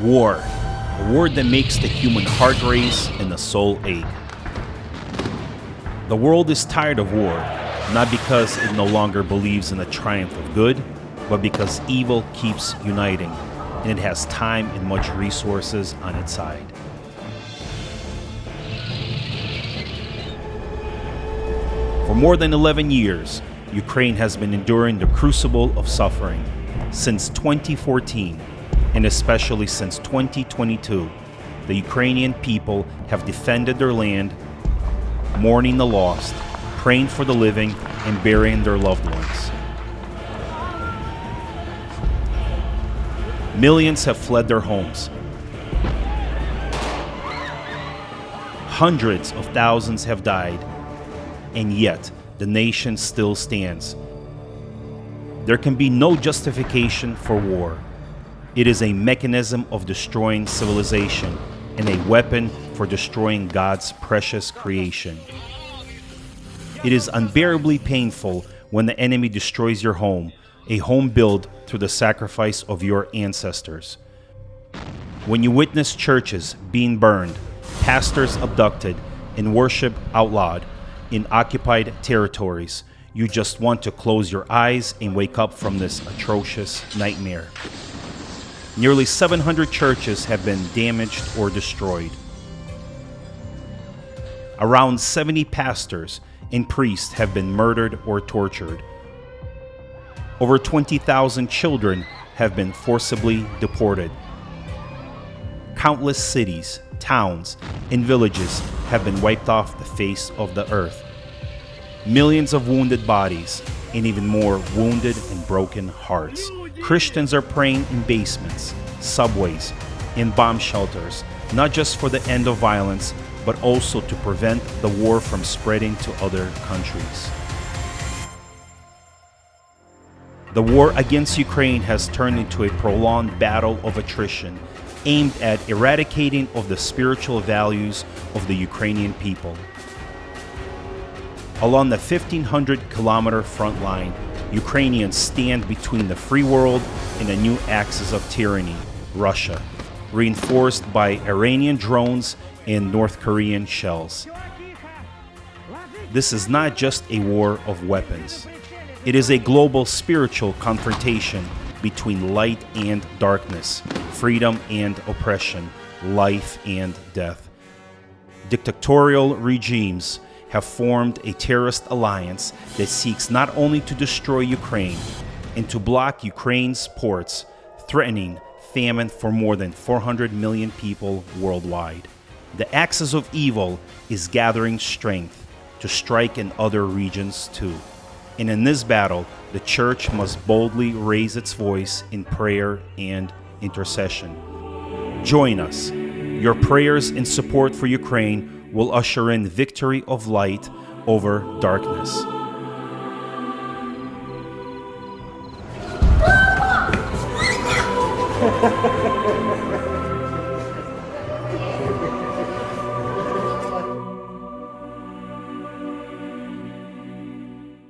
War, a word that makes the human heart race and the soul ache. The world is tired of war, not because it no longer believes in the triumph of good, but because evil keeps uniting, and it has time and much resources on its side. For more than 11 years, Ukraine has been enduring the crucible of suffering. Since 2014, and especially since 2022, the Ukrainian people have defended their land, mourning the lost, praying for the living, and burying their loved ones. Millions have fled their homes. Hundreds of thousands have died, and yet the nation still stands. There can be no justification for war. It is a mechanism of destroying civilization and a weapon for destroying God's precious creation. It is unbearably painful when the enemy destroys your home, a home built through the sacrifice of your ancestors. When you witness churches being burned, pastors abducted, and worship outlawed in occupied territories, you just want to close your eyes and wake up from this atrocious nightmare. Nearly 700 churches have been damaged or destroyed. Around 70 pastors and priests have been murdered or tortured. Over 20,000 children have been forcibly deported. Countless cities, towns, and villages have been wiped off the face of the earth. Millions of wounded bodies, and even more wounded and broken hearts. Christians are praying in basements, subways, and bomb shelters, not just for the end of violence, but also to prevent the war from spreading to other countries. The war against Ukraine has turned into a prolonged battle of attrition aimed at eradicating of the spiritual values of the Ukrainian people. Along the 1,500-kilometer front line, Ukrainians stand between the free world and a new axis of tyranny, Russia, reinforced by Iranian drones and North Korean shells. This is not just a war of weapons. It is a global spiritual confrontation between light and darkness, freedom and oppression, life and death. Dictatorial regimes have formed a terrorist alliance that seeks not only to destroy Ukraine and to block Ukraine's ports, threatening famine for more than 400 million people worldwide. The axis of evil is gathering strength to strike in other regions too. And in this battle, the church must boldly raise its voice in prayer and intercession. Join us. Your prayers and support for Ukraine will usher in victory of light over darkness.